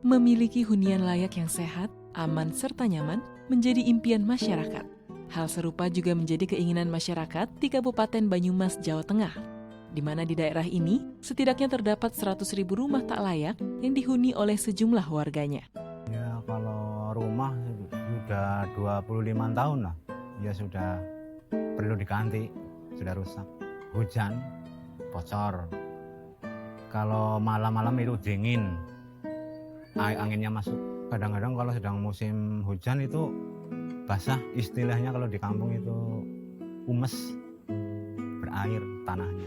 Memiliki hunian layak yang sehat, aman, serta nyaman menjadi impian masyarakat. Hal serupa juga menjadi keinginan masyarakat di Kabupaten Banyumas, Jawa Tengah, di mana di daerah ini setidaknya terdapat 100.000 rumah tak layak yang dihuni oleh sejumlah warganya. Ya kalau rumah sudah 25 tahun lah, ya sudah perlu diganti, sudah rusak. Hujan, bocor. Kalau malam-malam itu dingin, anginnya masuk. Kadang-kadang kalau sedang musim hujan itu basah, istilahnya kalau di kampung itu umes, berair tanahnya.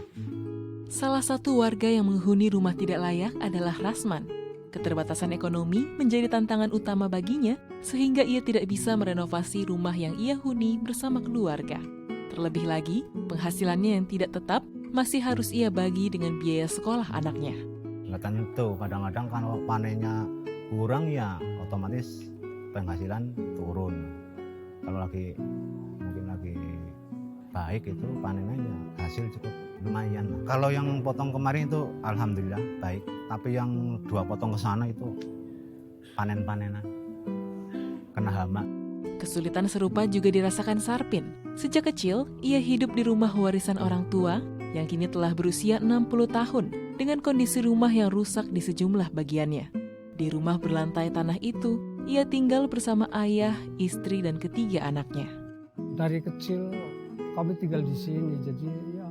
Salah satu warga yang menghuni rumah tidak layak adalah Rasman. Keterbatasan ekonomi menjadi tantangan utama baginya sehingga ia tidak bisa merenovasi rumah yang ia huni bersama keluarga. Terlebih lagi, penghasilannya yang tidak tetap masih harus ia bagi dengan biaya sekolah anaknya. Nggak tentu, kadang-kadang kalau panennya kurang ya otomatis penghasilan turun. Kalau mungkin lagi baik itu panennya ya hasil cukup lumayan. Kalau yang potong kemarin itu alhamdulillah baik, tapi yang 2 potong ke sana itu panen-panenan kena hama. Kesulitan serupa juga dirasakan Sarpin. Sejak kecil, ia hidup di rumah warisan orang tua yang kini telah berusia 60 tahun dengan kondisi rumah yang rusak di sejumlah bagiannya. Di rumah berlantai tanah itu, ia tinggal bersama ayah, istri, dan ketiga anaknya. Dari kecil kami tinggal di sini, jadi ya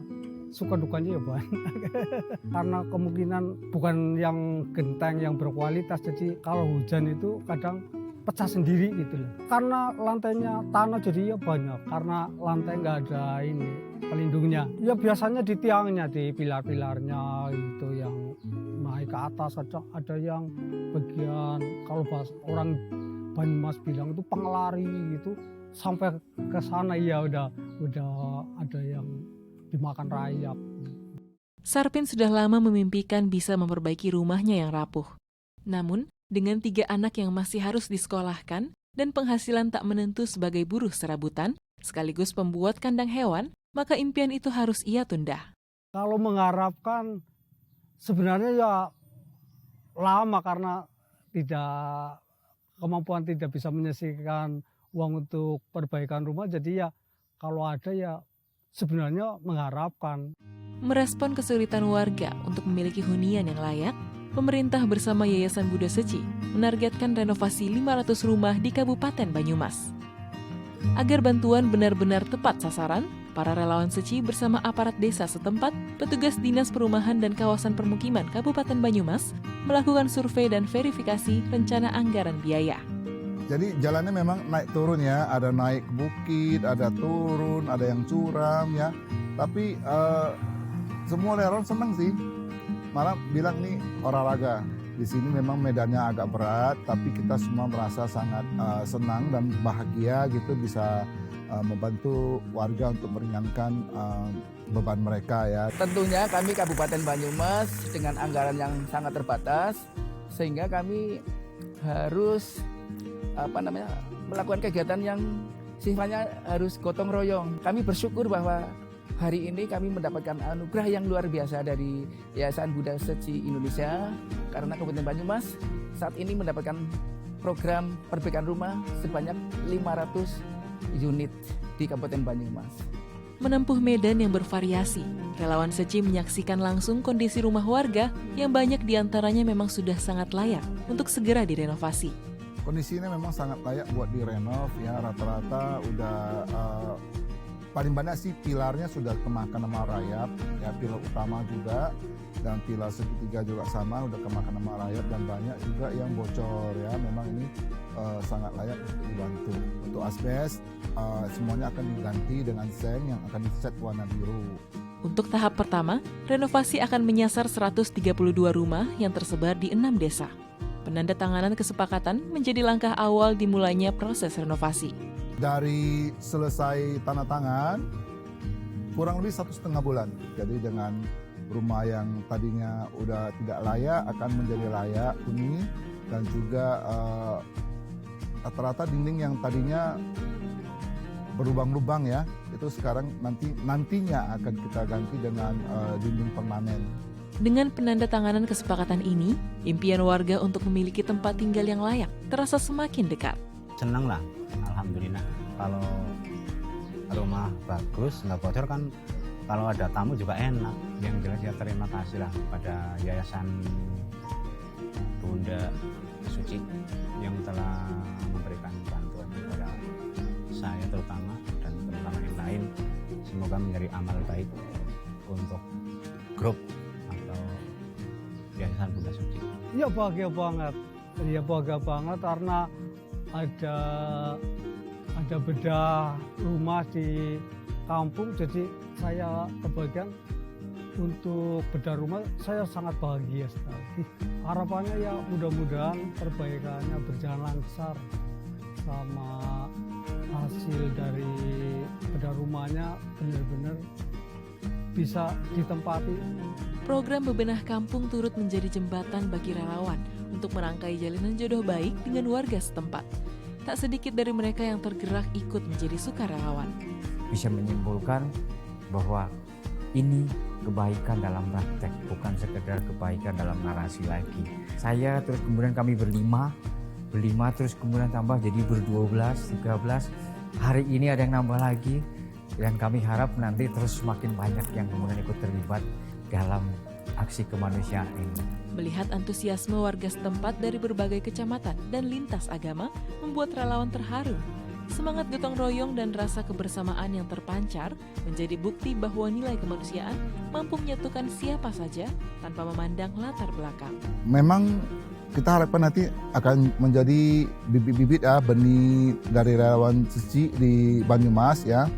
suka dukanya ya banyak. Karena kemungkinan bukan yang genteng, yang berkualitas, jadi kalau hujan itu kadang pecah sendiri gitu loh. Karena lantainya tanah jadi ya banyak, karena lantai nggak ada ini pelindungnya. Ya biasanya di tiangnya, di pilar-pilarnya itu yang naik ke atas, ada yang bagian kalau orang Banyumas bilang itu pengelari gitu, sampai ke sana ya udah ada yang dimakan rayap. Sarpin sudah lama memimpikan bisa memperbaiki rumahnya yang rapuh. Namun, dengan 3 anak yang masih harus disekolahkan dan penghasilan tak menentu sebagai buruh serabutan, sekaligus pembuat kandang hewan, maka impian itu harus ia tunda. Kalau mengharapkan sebenarnya ya lama karena kemampuan tidak bisa menyisihkan uang untuk perbaikan rumah, jadi ya kalau ada ya sebenarnya mengharapkan. Merespon kesulitan warga untuk memiliki hunian yang layak, pemerintah bersama Yayasan Buddha Seci menargetkan renovasi 500 rumah di Kabupaten Banyumas. Agar bantuan benar-benar tepat sasaran, para relawan Seci bersama aparat desa setempat, petugas Dinas Perumahan dan Kawasan Permukiman Kabupaten Banyumas melakukan survei dan verifikasi rencana anggaran biaya. Jadi jalannya memang naik turun ya, ada naik bukit, ada turun, ada yang curam ya. Tapi semua relawan senang sih, malah bilang nih olahraga. Di sini memang medannya agak berat, tapi kita semua merasa sangat senang dan bahagia gitu bisa membantu warga untuk meringankan beban mereka ya. Tentunya kami Kabupaten Banyumas dengan anggaran yang sangat terbatas, sehingga kami harus melakukan kegiatan yang sifatnya harus gotong royong. Kami bersyukur bahwa hari ini kami mendapatkan anugerah yang luar biasa dari Yayasan Buddha Seci Indonesia, karena Kabupaten Banyumas saat ini mendapatkan program perbaikan rumah sebanyak 500 unit di Kabupaten Banyumas. Menempuh medan yang bervariasi, relawan Seci menyaksikan langsung kondisi rumah warga yang banyak diantaranya memang sudah sangat layak untuk segera direnovasi. Kondisinya memang sangat layak buat direnov ya, rata-rata udah paling banyak sih pilarnya sudah kemakan sama rayap ya, pilar utama juga dan pilar segitiga juga sama udah kemakan sama rayap, dan banyak juga yang bocor ya. Memang ini sangat layak dibantu. Untuk asbes semuanya akan diganti dengan seng yang akan dicat warna biru. Untuk tahap pertama, renovasi akan menyasar 132 rumah yang tersebar di 6 desa. Penandatanganan kesepakatan menjadi langkah awal dimulainya proses renovasi. Dari selesai tanda tangan kurang lebih 1,5 bulan. Jadi dengan rumah yang tadinya udah tidak layak akan menjadi layak huni, dan juga rata-rata dinding yang tadinya berlubang-lubang ya, itu sekarang nantinya akan kita ganti dengan dinding permanen. Dengan penandatanganan kesepakatan ini, impian warga untuk memiliki tempat tinggal yang layak terasa semakin dekat. Seneng lah, alhamdulillah. Kalau rumah bagus, nggak bocor kan, kalau ada tamu juga enak. Yang jelas ya terima kasih lah pada Yayasan Bunda Suci yang telah memberikan bantuan kepada saya terutama dan terutama yang lain. Semoga menjadi amal baik untuk grup atau Yayasan Bunda Suci. Iya bahagia banget. Iya bahagia banget karena ada bedah rumah di kampung, jadi saya kebagian untuk bedah rumah. Saya sangat bahagia sekali. Harapannya ya mudah-mudahan perbaikannya berjalan lancar, sama hasil dari bedah rumahnya benar-benar bisa ditempati. Program Bebenah Kampung turut menjadi jembatan bagi relawan untuk merangkai jalinan jodoh baik dengan warga setempat. Tak sedikit dari mereka yang tergerak ikut menjadi sukarelawan. Bisa menyimpulkan bahwa ini kebaikan dalam praktek, bukan sekedar kebaikan dalam narasi lagi. Saya terus kemudian kami berlima terus kemudian tambah jadi ber-12, 13. Hari ini ada yang nambah lagi dan kami harap nanti terus semakin banyak yang kemudian ikut terlibat dalam aksi kemanusiaan ini. Melihat antusiasme warga setempat dari berbagai kecamatan dan lintas agama membuat relawan terharu. Semangat gotong royong dan rasa kebersamaan yang terpancar menjadi bukti bahwa nilai kemanusiaan mampu menyatukan siapa saja tanpa memandang latar belakang. Memang kita harapkan nanti akan menjadi bibit-bibit ya, benih dari relawan suci di Banyumas ya.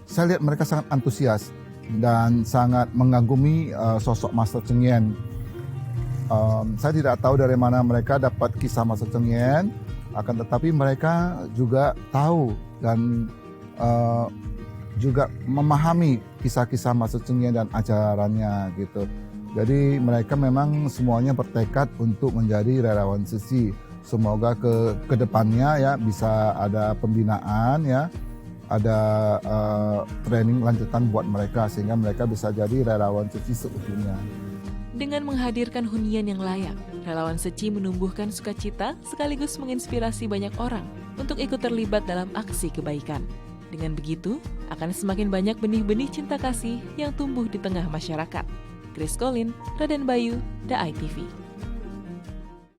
Saya lihat mereka sangat antusias dan sangat mengagumi sosok Master Cheng Yen. Saya tidak tahu dari mana mereka dapat kisah Master Cheng Yen, akan tetapi mereka juga tahu dan juga memahami kisah-kisah Master Cheng Yen dan ajarannya gitu. Jadi mereka memang semuanya bertekad untuk menjadi relawan suci. Semoga ke depannya ya bisa ada pembinaan ya, ada training lanjutan buat mereka sehingga mereka bisa jadi relawan suci seutuhnya. Dengan menghadirkan hunian yang layak, relawan Seci menumbuhkan sukacita sekaligus menginspirasi banyak orang untuk ikut terlibat dalam aksi kebaikan. Dengan begitu, akan semakin banyak benih-benih cinta kasih yang tumbuh di tengah masyarakat. Chris Colin, Raden Bayu, The ITV.